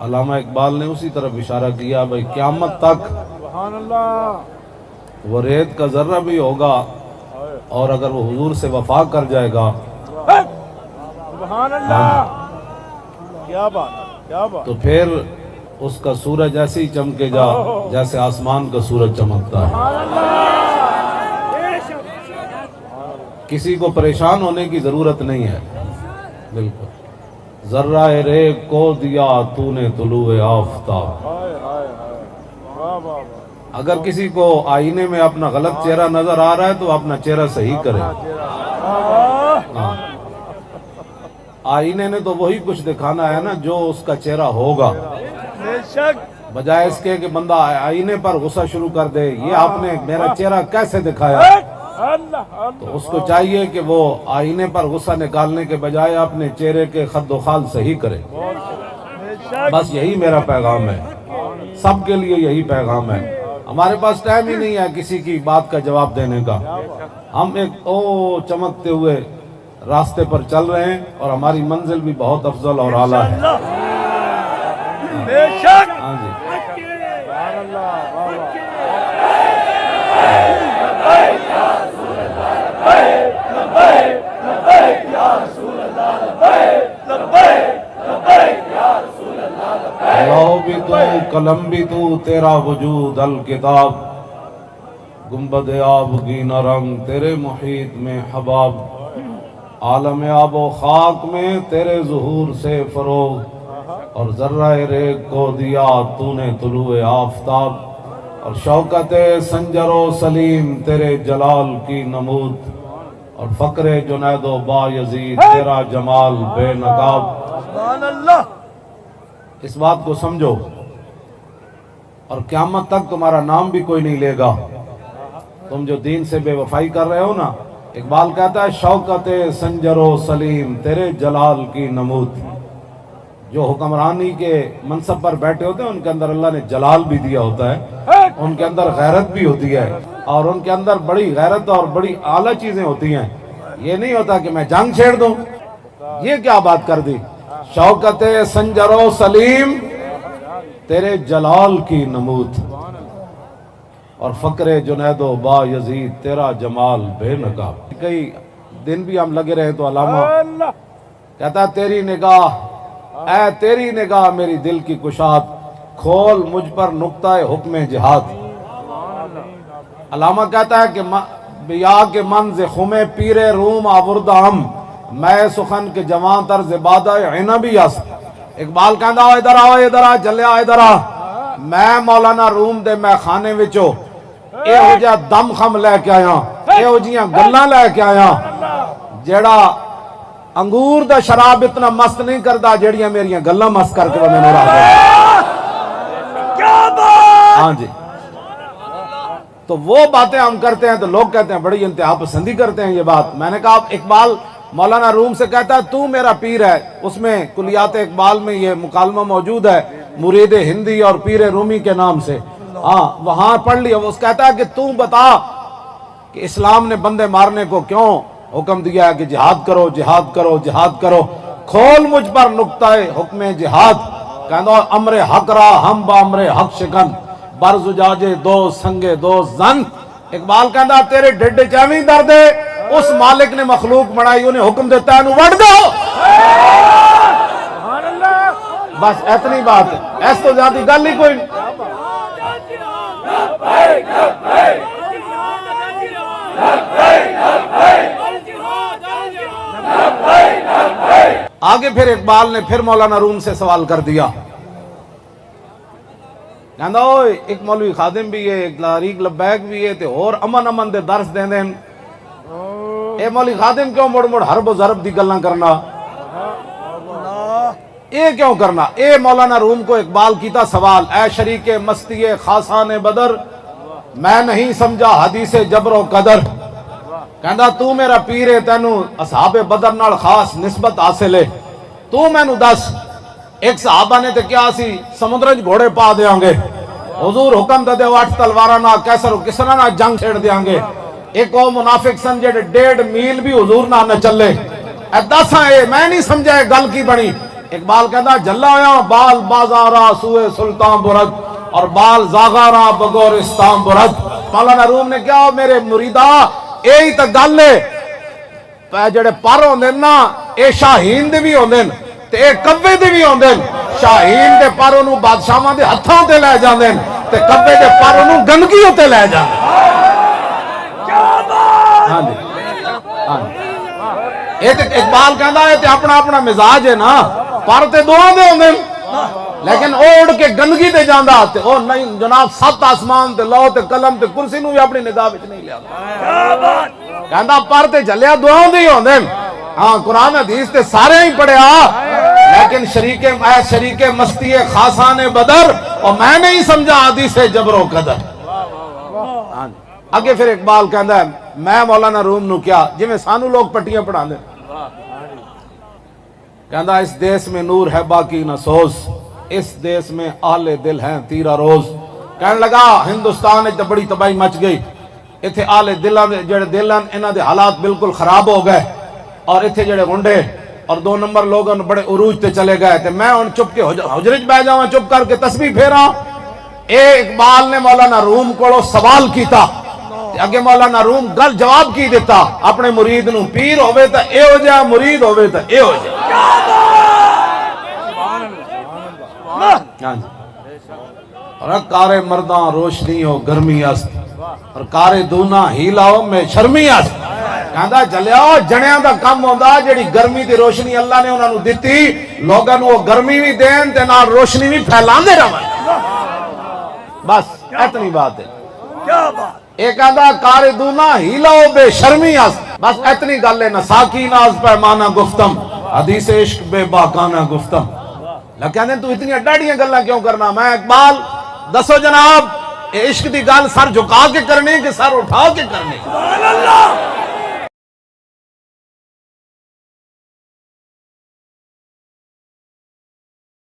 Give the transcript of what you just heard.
علامہ اقبال نے اسی طرف اشارہ کیا بھائی قیامت تک سبحان اللہ وہ ریت کا ذرہ بھی ہوگا اور اگر وہ حضور سے وفا کر جائے گا سبحان اللہ کیا بات کیا بات تو پھر اس کا سورج ایسے ہی چمکے گا جیسے آسمان کا سورج چمکتا ہے۔ کسی کو پریشان ہونے کی ضرورت نہیں ہے، بالکل۔ ذرہ ریگ کو دیا تو نے طلوع آفتاب۔ ہائے ہائے ہائے واہ واہ واہ اگر کسی کو آئینے میں اپنا غلط چہرہ نظر آ رہا ہے تو اپنا چہرہ صحیح کرے۔ ہاں۔ آئینے نے تو وہی کچھ دکھانا ہے نا جو اس کا چہرہ ہوگا، بے شک بجائے اس کے کہ بندہ آئینے پر غصہ شروع کر دے یہ آپ نے میرا چہرہ کیسے دکھایا۔ اللہ تو اس کو چاہیے کہ وہ آئینے پر غصہ نکالنے کے بجائے اپنے چہرے کے خد و خال صحیح کرے۔ بے شک بس یہی میرا پیغام ہے، سب کے لیے یہی پیغام ہے۔ ہمارے پاس ٹائم ہی نہیں ہے کسی کی بات کا جواب دینے کا۔ ہم ایک چمکتے ہوئے راستے پر چل رہے ہیں اور ہماری منزل بھی بہت افضل اور اعلیٰ ہے۔ بے شک ہاں جی۔ سبحان اللہ واہ واہ لو بھی تو قلم بھی تو تیرا وجود الکتاب، گنبد آبگینہ رنگ تیرے محیط میں حباب، عالم آب و خاک میں تیرے ظہور سے فروغ، اور ذرہ ریگ کو دیا تو نے طلوع آفتاب، اور شوکت سنجر و سلیم تیرے جلال کی نمود، اور فقر جنید و با یزید تیرا جمال بے نقاب۔ سبحان اللہ اس بات کو سمجھو، اور قیامت تک تمہارا نام بھی کوئی نہیں لے گا تم جو دین سے بے وفائی کر رہے ہو نا۔ اقبال کہتا ہے شوکت سنجر و سلیم تیرے جلال کی نمود۔ جو حکمرانی کے منصب پر بیٹھے ہوتے ہیں ان کے اندر اللہ نے جلال بھی دیا ہوتا ہے، ان کے اندر غیرت بھی ہوتی ہے، اور ان کے اندر بڑی غیرت اور بڑی اعلیٰ چیزیں ہوتی ہیں۔ یہ نہیں ہوتا کہ میں جنگ چھیڑ دوں، یہ کیا بات کر دی۔ شوکت سنجر و سلیم تیرے جلال کی نمود، اور فقر جنید و با یزید تیرا جمال بے نقاب۔ کئی دن بھی ہم لگے رہے تو علامہ اللہ کہتا ہے تیری نگاہ اے تیری نگاہ میری دل کی کشاد، کھول مجھ پر نقطہ حکم جہاد۔ علامہ کہتا ہے کہ یا کہ منز خم پیر روم آوردہ ہم، میں سخن کے جوان تر زبادہ عنبی است۔ اقبال کہندا ادھر آ جلیا ادھر آ، میں مولانا روم دے میں خانے وچوں اے جا دم خم لے کے آیا، اے جیاں گلاں لے کے آیا جیڑا انگور دا شراب اتنا مست نہیں کردا جیڑیاں میریاں گلاں مست کر کے میں نورا دے۔ کیا بات ہاں جی، تو وہ باتیں ہم کرتے ہیں تو لوگ کہتے ہیں بڑی انتہا پسندی کرتے ہیں یہ بات۔ میں نے کہا اقبال مولانا روم سے کہتا ہے تو میرا پیر ہے، اس میں کلیات اقبال میں یہ مکالمہ موجود ہے مرید ہندی اور پیر رومی کے نام سے، ہاں وہاں پڑھ لیا۔ وہ کہتا ہے کہ تو بتا کہ اسلام نے بندے مارنے کو کیوں حکم دیا ہے کہ جہاد کرو جہاد کرو جہاد کرو، کھول مجھ پر نقطہ حکم جہاد۔ کہنا امر حق را ہم با امر حق شکن، برز جاجے دو سنگے دو زن۔ اقبال کہنا تیرے ڈڈ چاویں درد ہے، اس مالک نے مخلوق بنائی انہیں حکم دیتا ہے انہوں وڑ دو۔ سبحان اللہ بس اتنی بات ہے، ایس تو زیادہ گل ہی کوئی نہیں۔ آگے پھر اقبال نے پھر مولانا روم سے سوال کر دیا، کہندا اوئے ایک مولوی خادم بھی ہے، ایک لاریق لبیک بھی ہے تے اور امن دے درس دین دین، اے مولوی خادم کیوں مڑ مڑ حرب و ضرب دی گلاں کرنا، اے کیوں کرنا۔ اے مولانا روم کو اقبال کیتا سوال، اے شریک مستی خاصان بدر، میں نہیں سمجھا حدیث جبر و قدر۔ کہندا تو میرا پیر ہے، تینوں اصحاب بدر نال خاص نسبت حاصل ہے، تو مینوں دس ایک صحابہ نے تے کیا سی سمندرج گھوڑے پا دیاں گے، حضور حکم دے 8 تلواراں نال کیسر و کسرا نال جنگ چھیڑ دیاں گے۔ ایک وہ منافق سن جڑے 1.5 میل بھی حضور نہ چلے، اے دساں اے میں نہیں سمجھا گل کی بنی۔ اقبال کہتا جلا ہویا بال بازارا سوئے سلطان برد اور بال زاغارا بگورستان برد. مولانا روم نے کیا میرے مریدا یہی تو گل ہے جڑے پر ہوندے نا اے شاہین دے بھی ہوندے تے اے کبے دے بھی ہوندے. شاہین دے پر انہوں بادشاہاں دے ہتھاں تے لے جاندے تے کبے دے پر انہوں گندگیوں تے لے جاندے. ہاں جی ہاں جی. اقبال کہندا ہے تے اپنا اپنا مزاج ہے نا. پر تے دوہاں دے ہوندے لیکن او اڑ کے گندگی تے جاندا تے او نہیں جناب سات آسمان تے لو تے قلم تے کرسی نو بھی اپنی نگاہ وچ نہیں لیا. کہندا پر تے جلیا دوہاں دے ہوندے. ہاں قرآن حدیث تے سارے ہی پڑھیا لیکن شریک مستی خاصان بدر اور میں نہیں سمجھا حدیث جبر و قدر. اگے پھر اقبال کہندا ہے میں مولانا روم نو کیا جی میں سانو لوگ پٹیاں پڑھا دیں. کہندا اس دیس میں نور ہے باقی نہ سوز اس دیس میں اہل دل ہیں تیرا روز. کہنے لگا ہندوستان تے بڑی تباہی مچ گئی. ایتھے اہل دلاں دے جڑے دل ہیں انہاں دے حالات بالکل خراب ہو گئے اور ایتھے جڑے گنڈے اور 2 نمبر لوگوں بڑے عروج تے چلے گئے تے میں ان چپ کے حجرے بہ جاواں چپ کر کے تسبیح پھیراں. اے اقبال نے مولانا روم کو سوال کیتا اگے مولانا روم گل جواب کی دیتا اپنے مرید نو پیر ہوئے تا اے ہو جا مرید ہوئے تا اے ہو جا. اور کار مرداں روشنی ہو گرمی است اور کار دونا ہیلا ہو میں شرمی است. کہندا چلیا جنیاں دا کم ہوندا جڑی گرمی دی روشنی اللہ نے انہاں نو دتی لوگاں نو گرمی بھی دین تے نال روشنی بھی پھیلاندے رہن. بس اتنی بات ہے. کیا بات ایک آدھا کار دونا ہیلا ہو بے شرمی است. بس اتنی گل ہے نساکی ناز پیمانہ گفتم حدیث عشق بے باکانہ گفتم. کہندے تو اتنی ڈاڑیاں گلاں کیوں کرنا. میں اقبال دسو جناب عشق دی گل سر جھکا کے کرنی کہ سر اٹھا کے کرنی. سبحان اللہ